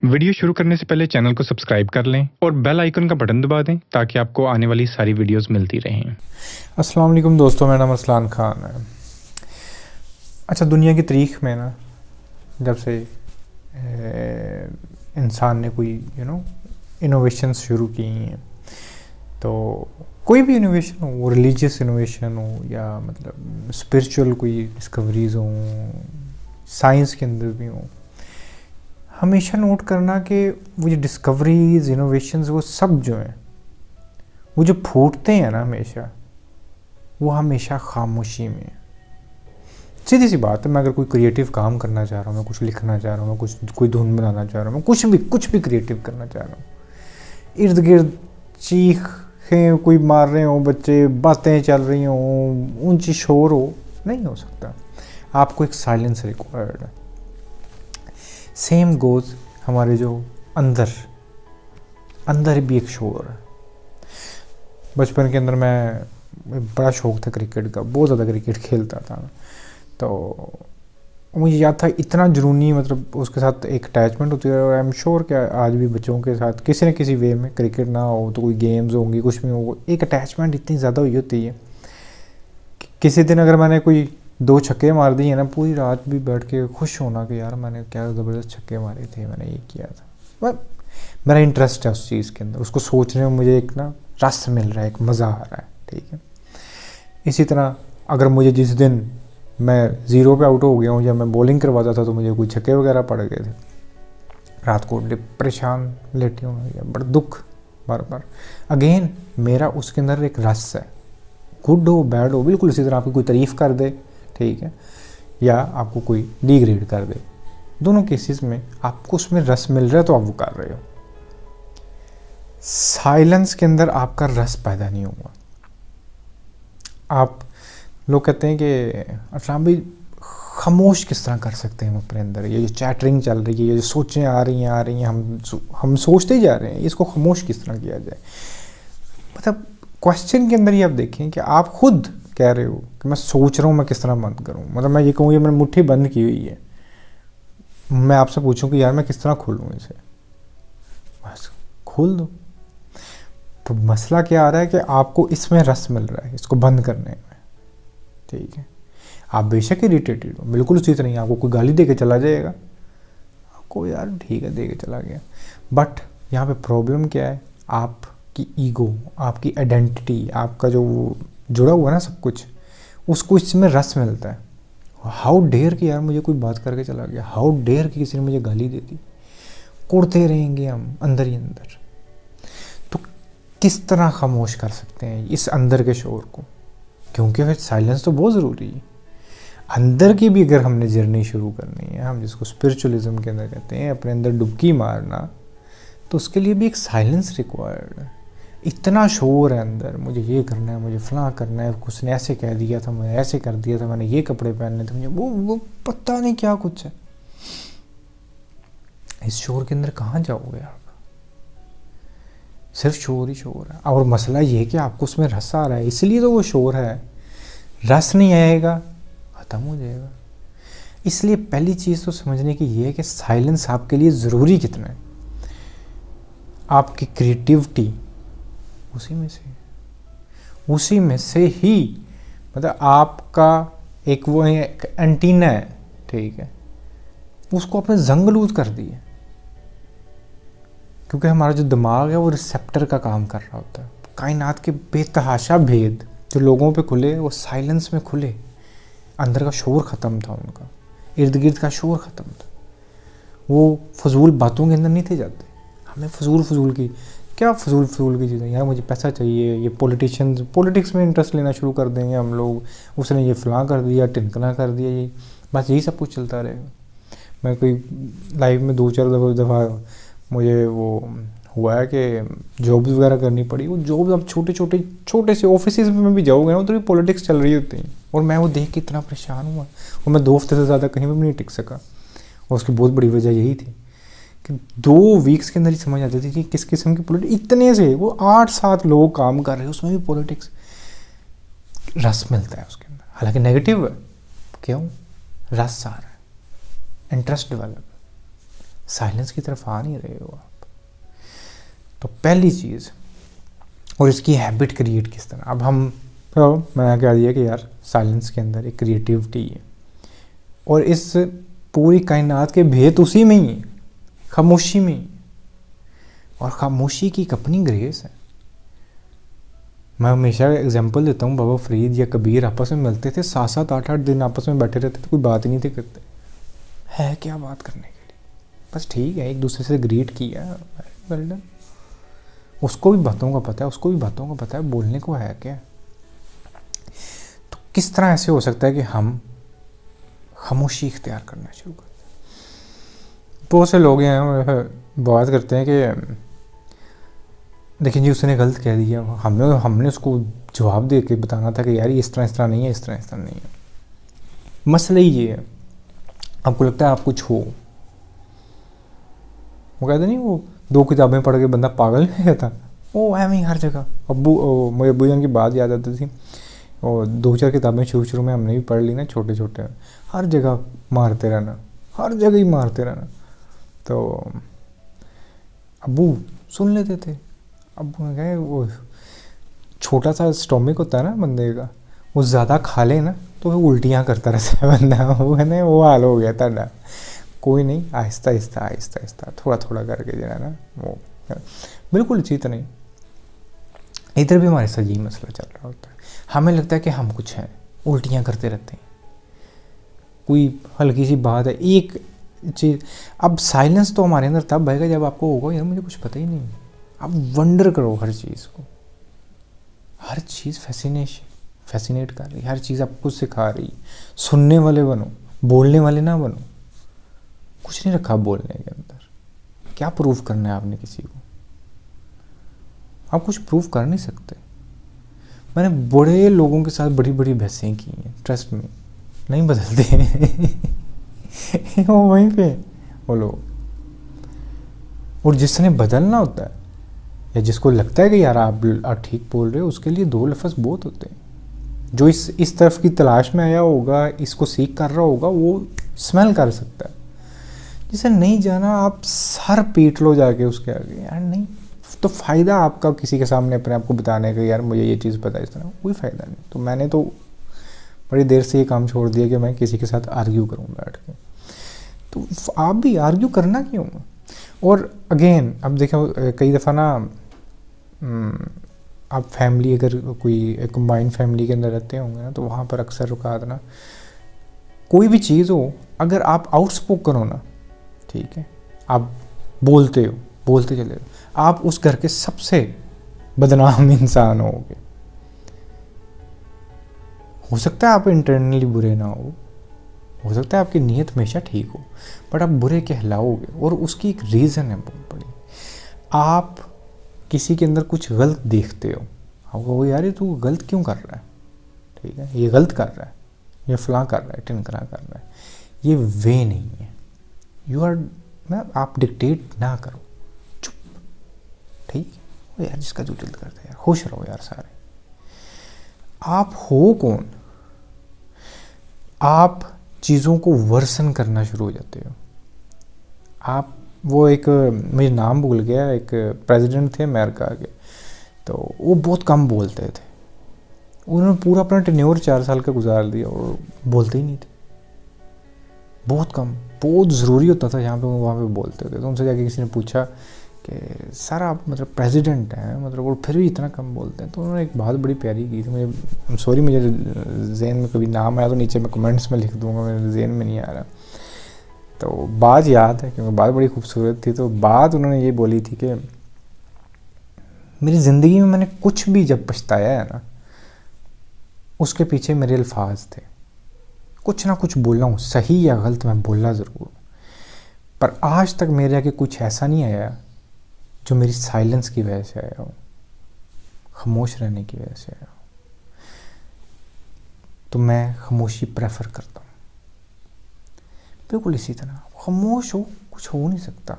Video शुरू करने से पहले चैनल को सब्सक्राइब कर लें और बेल आइकन का बटन दबा दें ताकि आपको आने वाली सारी वीडियोस मिलती रहें। अस्सलाम वालेकुम दोस्तों, मेरा नाम अरसलान ख़ान है। अच्छा, दुनिया की तारीख में ना जब से इंसान ने कोई इनोवेशंस शुरू की हैं, तो कोई भी इनोवेशन हो, वो रिलीजियस इनोवेशन हो या मतलब स्पिरिचुअल कोई डिस्कवरीज हों, साइंस के अंदर भी हों, हमेशा नोट करना कि वो जो डिस्कवरीज इनोवेशंस वो सब जो हैं, वो जो फूटते हैं ना हमेशा, वो हमेशा खामोशी में है। सीधी सी बात है, मैं अगर कोई क्रिएटिव काम करना चाह रहा हूँ, मैं कुछ लिखना चाह रहा हूँ, मैं कोई धुन बनाना चाह रहा हूँ, मैं कुछ भी क्रिएटिव करना चाह रहा हूँ, इर्द गिर्द चीखें कोई मार रहे हो बच्चे, बातें चल रही हों, ऊंची शोर हो, नहीं हो सकता। आपको एक साइलेंस रिक्वायर्ड है। सेम गोज हमारे जो अंदर भी एक शोर है। बचपन के अंदर मैं बड़ा शौक था क्रिकेट का, बहुत ज़्यादा क्रिकेट खेलता था, तो मुझे याद था इतना जुनूनी, मतलब उसके साथ एक अटैचमेंट होती है। और आई एम श्योर कि आज भी बच्चों के साथ किसी न किसी वे में, क्रिकेट ना हो तो कोई गेम्स होंगी, कुछ भी हो, एक अटैचमेंट इतनी ज़्यादा हुई होती है कि किसी दिन अगर मैंने कोई 2 छक्के मार दिए ना, पूरी रात भी बैठ के खुश होना कि यार मैंने क्या ज़बरदस्त छक्के मारे थे, मैंने ये किया था। मेरा इंटरेस्ट है उस चीज़ के अंदर, उसको सोचने में मुझे एक ना रस मिल रहा है, एक मज़ा आ रहा है, ठीक है। इसी तरह अगर मुझे जिस दिन मैं 0 पे आउट हो गया हूँ या मैं बॉलिंग करवाता था तो मुझे कोई छक्के वगैरह पड़ गए थे, रात को परेशान लेटे हूँ या बड़ा दुख बार बार। अगेन मेरा उसके अंदर एक रस है, गुड हो बैड हो, बिल्कुल इसी तरह आपकी कोई तारीफ़ कर दे, ठीक है, या आपको कोई डिग्रेड कर दे, दोनों केसेस में आपको उसमें रस मिल रहा है तो आप वो कर रहे हो। साइलेंस के अंदर आपका रस पैदा नहीं हुआ। आप लोग कहते हैं कि अफराम भाई खामोश किस तरह कर सकते हैं हम अपने अंदर, ये जो चैटरिंग चल रही है, ये जो सोचें आ रही हैं, हम सोचते ही जा रहे हैं, इसको खामोश किस तरह किया जाए। मतलब क्वेश्चन के अंदर ही आप देखें कि आप खुद कह रहे हो कि मैं सोच रहा हूँ मैं किस तरह बंद करूँ। मतलब मैं ये कहूँ ये मैंने मुट्ठी बंद की हुई है, मैं आपसे पूछूं कि यार मैं किस तरह खोलूँ इसे, बस खोल दो। तो मसला क्या आ रहा है कि आपको इसमें रस मिल रहा है इसको बंद करने में, ठीक है। आप बेशक इरिटेटेड हो, बिल्कुल उसी तरह ही आपको कोई गाली दे के चला जाएगा, आपको यार ठीक है दे के चला गया, बट यहाँ पे प्रॉब्लम क्या है, आपकी ईगो, आपकी आइडेंटिटी, आपका जो जुड़ा हुआ है ना सब कुछ, उसको इसमें रस मिलता है। हाउ डेयर कि यार मुझे कोई बात करके चला गया, हाउ डेयर कि किसी ने मुझे गाली दे दी, कुड़ते रहेंगे हम अंदर ही अंदर। तो किस तरह खामोश कर सकते हैं इस अंदर के शोर को, क्योंकि फिर साइलेंस तो बहुत ज़रूरी है। अंदर की भी अगर हमने जर्नी शुरू करनी है, हम जिसको स्पिरिचुअलिज्म के अंदर कहते हैं अपने अंदर डुबकी मारना, तो उसके लिए भी एक साइलेंस रिक्वायर्ड है। इतना शोर है अंदर, मुझे ये करना है, मुझे फलां करना है, उसने ऐसे कह दिया था, मैंने ऐसे कर दिया था, मैंने ये कपड़े पहनने थे, मुझे वो पता नहीं क्या कुछ है। इस शोर के अंदर कहाँ जाओगे आप, सिर्फ शोर ही शोर है। और मसला ये है कि आपको उसमें रस आ रहा है, इसलिए तो वो शोर है। रस नहीं आएगा ख़त्म हो जाएगा। इसलिए पहली चीज़ तो समझने की ये है कि साइलेंस आपके लिए ज़रूरी कितना है। आपकी क्रिएटिविटी उसी में से ही, मतलब आपका एक वो है, एक एंटीना है, ठीक है, उसको आपने जंगलूद कर दिया, क्योंकि हमारा जो दिमाग है वो रिसेप्टर का काम कर रहा होता है। कायनात के बेतहाशा भेद जो लोगों पे खुले वो साइलेंस में खुले। अंदर का शोर ख़त्म था, उनका इर्द गिर्द का शोर ख़त्म था, वो फजूल बातों के अंदर नहीं थे जाते। हमें फजूल की चीज़ें, यार मुझे पैसा चाहिए, ये पॉलिटिक्स में इंटरेस्ट लेना शुरू कर देंगे हम लोग, उसने ये फलां कर दिया, टिनकना कर दिया, ये बस यही सब कुछ चलता रहेगा। मैं कोई लाइफ में 2-4 दफ़ा मुझे वो हुआ है कि जॉब्स वगैरह करनी पड़ी। वो जॉब्स आप छोटे से ऑफिस में भी जाओगे ना, तो भी पॉलिटिक्स चल रही होती है, और मैं वो देख के इतना परेशान हुआ, और मैं 2 हफ्ते से ज़्यादा कहीं पर भी नहीं टिक सका। और उसकी बहुत बड़ी वजह यही थी कि 2 वीक्स के अंदर ही समझ आती थी कि किस किस्म की पॉलिटिक्स, इतने से वो 8-7 लोग काम कर रहे हैं, उसमें भी पॉलिटिक्स। रस मिलता है उसके अंदर, हालांकि नेगेटिव है, क्यों, रस आ रहा है, इंटरेस्ट डेवलप। साइलेंस की तरफ आ नहीं रहे हो आप। तो पहली चीज़, और इसकी हैबिट क्रिएट किस तरह, अब हम तो मैंने कह दिया कि यार साइलेंस के अंदर एक क्रिएटिविटी है, और इस पूरी कायनात के भेद उसी में ही है, खामोशी में ही। और खामोशी की एक अपनी ग्रेस है। मैं हमेशा एग्जांपल देता हूँ, बाबा फरीद या कबीर आपस में मिलते थे, 7-8 दिन आपस में बैठे रहते थे, कोई बात ही नहीं थे करते। है क्या बात करने के लिए, बस ठीक है, एक दूसरे से ग्रीट किया, वेल डन। उसको भी बातों का पता है, उसको भी बातों का पता है, बोलने को है क्या। तो किस तरह ऐसे हो सकता है कि हम खामोशी इख्तियार करना शुरू कर दें। बहुत से लोग हैं बात करते हैं कि देखिए जी उसने गलत कह दिया, हमने उसको जवाब दे के बताना था कि यार ये इस तरह नहीं है, इस तरह नहीं है। मसला ही ये है, आपको लगता है आप कुछ हो, वो कहते नहीं, वो 2 किताबें पढ़ के बंदा पागल नहीं रहता, वो है नहीं हर जगह। मुझे अब्बू जान की बात याद आती थी, और 2-4 किताबें शुरू में हमने भी पढ़ ली ना, छोटे छोटे, हर जगह मारते रहना, हर जगह ही मारते रहना। तो अब्बू सुन लेते थे। अब्बू ने कहा वो छोटा सा स्टोमिक होता है ना बंदे का, वो ज़्यादा खा ले ना तो वो उल्टियाँ करता रहता है बंदा, वो है ना, वो हाल हो गया था। कोई नहीं, आहिस्ता आहिस्ता थोड़ा थोड़ा करके जो है ना, वो बिल्कुल इसी तरह नहीं। इधर भी हमारे साथ यही मसला चल रहा होता है। हमें लगता है कि हम कुछ हैं, उल्टियाँ करते रहते हैं। कोई हल्की सी बात है, एक चीज़, अब साइलेंस तो हमारे अंदर तब आएगा जब आपको होगा यार मुझे कुछ पता ही नहीं। आप वंडर करो हर चीज़ को, हर चीज़ फैसिनेट कर रही, हर चीज़ आपको सिखा रही। सुनने वाले बनो, बोलने वाले ना बनो। कुछ नहीं रखा बोलने के अंदर, क्या प्रूफ करना है आपने किसी को? आप कुछ प्रूफ कर नहीं सकते। मैंने बड़े लोगों के साथ बड़ी बड़ी बहसें की हैं, ट्रस्ट में, नहीं बदलते वो वहीं पे वो लोग। और जिसने बदलना होता है, या जिसको लगता है कि यार आप ठीक बोल रहे हो, उसके लिए 2 लफ्ज़ बहुत होते हैं। जो इस तरफ की तलाश में आया होगा, इसको सीख कर रहा होगा, वो स्मेल कर सकता है। जिसे नहीं जाना, आप सर पीट लो जाके उसके आगे, यार नहीं। तो फ़ायदा आपका किसी के सामने अपने आप को बताने का, यार मुझे ये चीज़ पता है, इस तरह कोई फ़ायदा नहीं। तो मैंने तो बड़ी देर से ये काम छोड़ दिया कि मैं किसी के साथ आर्ग्यू करूँ बैठ के। तो आप भी आर्ग्यू करना क्यों? और अगेन अब देखो, कई दफ़ा ना आप फैमिली, अगर कोई कंबाइंड फैमिली के अंदर रहते होंगे ना, तो वहाँ पर अक्सर रुकात ना, कोई भी चीज़ हो, अगर आप आउटस्पोकन हो ना, ठीक है, आप बोलते चले हो, आप उस घर के सबसे बदनाम इंसान होगे। हो सकता है आप इंटरनली बुरे ना हो सकता है आपकी नीयत हमेशा ठीक हो, बट आप बुरे कहलाओगे। और उसकी एक रीज़न है बहुत बड़ी। आप किसी के अंदर कुछ गलत देखते हो, आपको यार ये तू गलत क्यों कर रहा है, ठीक है, ये गलत कर रहा है, ये फलां कर रहा है, टिनकरा कर रहा है, ये वे नहीं है। आप डिक्टेट ना करो, चुप, ठीक है यार, जिसका जो दिल करता है यार, खुश रहो यार सारे। आप हो कौन? आप चीज़ों को वर्सन करना शुरू हो जाते हो। आप वो एक, मुझे नाम भूल गया, एक प्रेसिडेंट थे अमेरिका के, तो वो बहुत कम बोलते थे। उन्होंने पूरा अपना टेन्योर 4 साल का गुजार दिया और बोलते ही नहीं थे, बहुत कम। बहुत ज़रूरी होता था जहाँ पे वो वहाँ पे बोलते थे। तो उनसे जाके किसी ने पूछा कि सर आप मतलब प्रेसिडेंट हैं, मतलब और फिर भी इतना कम बोलते हैं। तो उन्होंने एक बात बड़ी प्यारी की थी, मुझे सॉरी, मुझे ज़हन में कभी नाम आया तो नीचे मैं कमेंट्स में लिख दूँगा, मेरे ज़हन में नहीं आ रहा। तो बात याद है क्योंकि बात बड़ी खूबसूरत थी। तो बात उन्होंने ये बोली थी कि मेरी ज़िंदगी में मैंने कुछ भी जब पछताया है ना, उसके पीछे मेरे अल्फाज थे। कुछ ना कुछ बोला हूँ, सही या गलत मैं बोला ज़रूर, पर आज तक मेरे आगे कुछ ऐसा नहीं आया जो मेरी साइलेंस की वजह से आया हो, खामोश रहने की वजह से आया हो। तो मैं खामोशी प्रेफर करता हूँ। बिल्कुल इसी तरह खामोश हो, कुछ हो नहीं सकता।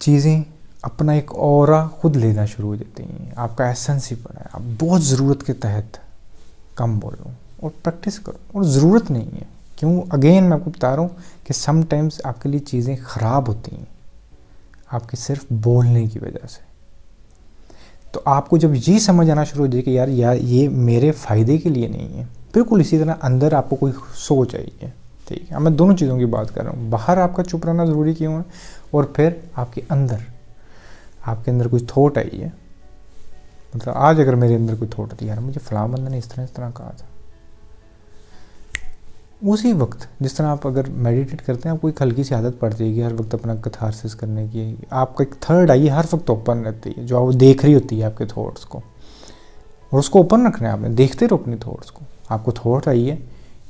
चीज़ें अपना एक ऑरा खुद लेना शुरू हो जाती हैं। आपका एसेंस ही पड़ा है। आप बहुत ज़रूरत के तहत कम बोलो और प्रैक्टिस करो। और ज़रूरत नहीं है, क्यों? अगेन मैं आपको बता रहा हूँ कि समटाइम्स आपके लिए चीज़ें ख़राब होती हैं आपके सिर्फ बोलने की वजह से। तो आपको जब ये समझ आना शुरू हो जाए कि यार ये मेरे फ़ायदे के लिए नहीं है, बिल्कुल इसी तरह अंदर आपको कोई सोच आई है, ठीक है, मैं दोनों चीज़ों की बात कर रहा हूँ। बाहर आपका चुप रहना ज़रूरी क्यों है, और फिर आपके अंदर कोई थॉट आई है। मतलब आज अगर मेरे अंदर कोई थॉट थी, यार मुझे फलां बंदा ने इस तरह कहा था, उसी वक्त जिस तरह आप अगर मेडिटेट करते हैं, आपको एक हल्की सी आदत पड़ जाएगी हर वक्त अपना कैथारसिस करने की। आपका एक थर्ड आई हर वक्त ओपन रहती है, जो आप देख रही होती है आपके थॉट्स को, और उसको ओपन रखना है आपने, देखते रहो अपनी थॉट्स को। आपको थॉट आई है,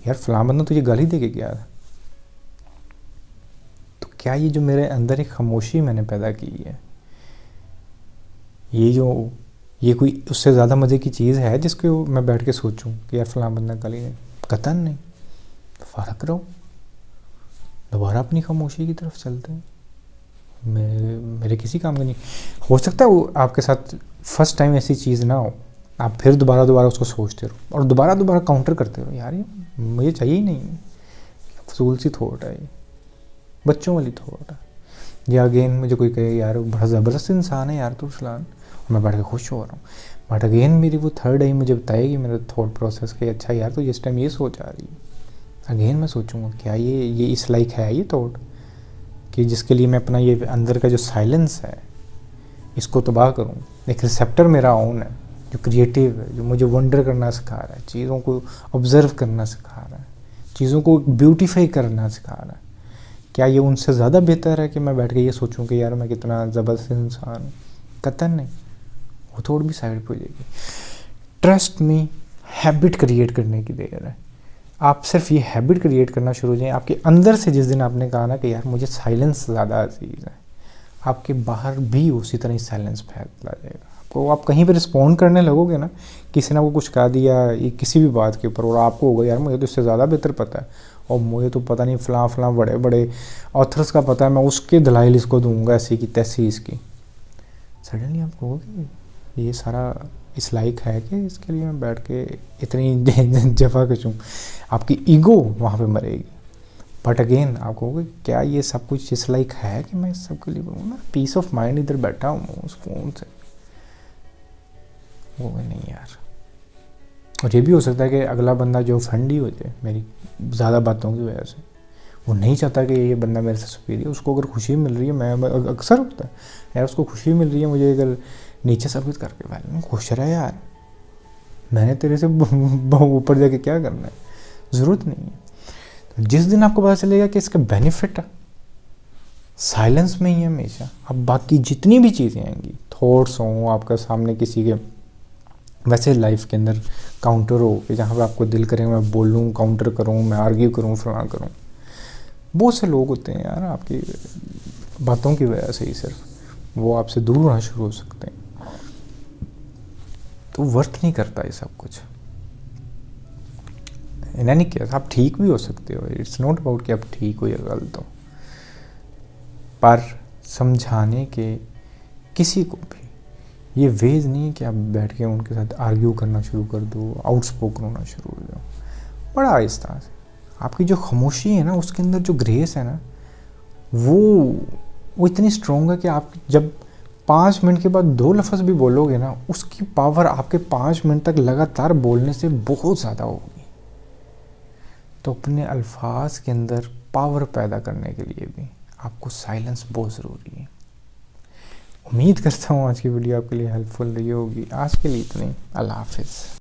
यार फलां बंदा तुझे गाली दे के गया था, तो क्या ये जो मेरे अंदर एक खामोशी मैंने पैदा की है, ये कोई उससे ज़्यादा मज़े की चीज़ है जिसको मैं बैठ के सोचूं कि यार फलां बंदा गाली दे? कतन नहीं। फ़र्क रहो, दोबारा अपनी खामोशी की तरफ चलते हैं। मेरे किसी काम का नहीं। हो सकता है वो आपके साथ फर्स्ट टाइम ऐसी चीज़ ना हो, आप फिर दोबारा उसको सोचते रहो और दोबारा काउंटर करते रहो, यार ये मुझे चाहिए ही नहीं, फजूल सी थॉट है, ये बच्चों वाली थॉट है। या अगेन मुझे कोई कहे यार बड़ा ज़बरदस्त इंसान है यार तू फलान, मैं बैठ के खुश हो रहा हूँ, बट अगेन मेरी वो थर्ड आई मुझे बताएगी मेरा थॉट प्रोसेस कि अच्छा यार तो इस टाइम ये सोच आ रही है। अगेन मैं सोचूंगा क्या ये इस लाइक है ये थॉट, कि जिसके लिए मैं अपना ये अंदर का जो साइलेंस है इसको तबाह करूं। एक रिसेप्टर मेरा ऑन है जो क्रिएटिव है, जो मुझे वंडर करना सिखा रहा है, चीज़ों को ऑब्जर्व करना सिखा रहा है, चीज़ों को ब्यूटीफाई करना सिखा रहा है। क्या ये उनसे ज़्यादा बेहतर है कि मैं बैठ के ये सोचूं कि यार मैं कितना ज़बरदस्त इंसान हूँ? कतई नहीं, वो थोड़ी भी साइड पर हो जाएगी। ट्रस्ट में हैबिट क्रिएट करने की देर है। आप सिर्फ ये हैबिट क्रिएट करना शुरू हो जाए आपके अंदर से। जिस दिन आपने कहा ना कि यार मुझे साइलेंस ज़्यादा अजीज़ है, आपके बाहर भी उसी तरह ही साइलेंस फैलता जाएगा। आपको आप कहीं पर रिस्पॉन्ड करने लगोगे ना, किसी ने आपको कुछ कहा दिया किसी भी बात के ऊपर, और आपको होगा यार मुझे तो इससे ज़्यादा बेहतर पता है, और मुझे तो पता नहीं फलां बड़े बड़े ऑथर्स का पता है, मैं उसके दलाइल इसको दूंगा ऐसी की तैसी इसकी। सडनली आपको होगा कि ये सारा इस लाइक है कि इसके लिए मैं बैठ के इतनी जफा कशूँ। आपकी ईगो वहाँ पे मरेगी। बट अगेन आपको होगा क्या ये सब कुछ इस लाइक है कि मैं इस सब के लिए बोलूँ ना, पीस ऑफ माइंड इधर बैठा हूँ उस फोन से, वो नहीं यार। और ये भी हो सकता है कि अगला बंदा जो ऑफेंड ही हो जाए मेरी ज़्यादा बातों की वजह से, वो नहीं चाहता कि ये बंदा मेरे से सुपीरियर, उसको अगर खुशी मिल रही है, मैं अक्सर होता है यार उसको खुशी मिल रही है मुझे अगर नीचे सर्विस करके, मैं खुश रहा यार, मैंने तेरे से ऊपर जाके क्या करना है, ज़रूरत नहीं है। तो जिस दिन आपको पता चलेगा कि इसका बेनिफिट साइलेंस में ही है हमेशा, अब बाकी जितनी भी चीज़ें आएंगी, थॉट्स हों आपका सामने किसी के, वैसे लाइफ के अंदर काउंटर हो कि जहाँ पर आपको दिल करेगा मैं बोलूँ, काउंटर करूँ, मैं आर्ग्यू करूँ, फलां करूँ। बहुत से लोग होते हैं यार आपकी बातों की वजह से ही सिर्फ वो आपसे दूर होना शुरू हो सकते हैं। तो वर्थ नहीं करता ये सब कुछ। इन एनी केस आप ठीक भी हो सकते हो, इट्स नॉट अबाउट कि आप ठीक हो या गलत हो, पर समझाने के किसी को भी ये वेज नहीं है कि आप बैठ के उनके साथ आर्ग्यू करना शुरू कर दो, आउटस्पोकन होना शुरू हो जाओ। बड़ा आहिस्ता से आपकी जो खामोशी है ना, उसके अंदर जो ग्रेस है ना, वो इतनी स्ट्रॉन्ग है कि आप जब 5 मिनट के बाद 2 लफ्ज़ भी बोलोगे ना, उसकी पावर आपके 5 मिनट तक लगातार बोलने से बहुत ज़्यादा होगी। तो अपने अल्फाज के अंदर पावर पैदा करने के लिए भी आपको साइलेंस बहुत ज़रूरी है। उम्मीद करता हूँ आज की वीडियो आपके लिए हेल्पफुल रही होगी। आज के लिए इतनी, अल्लाह हाफिज़।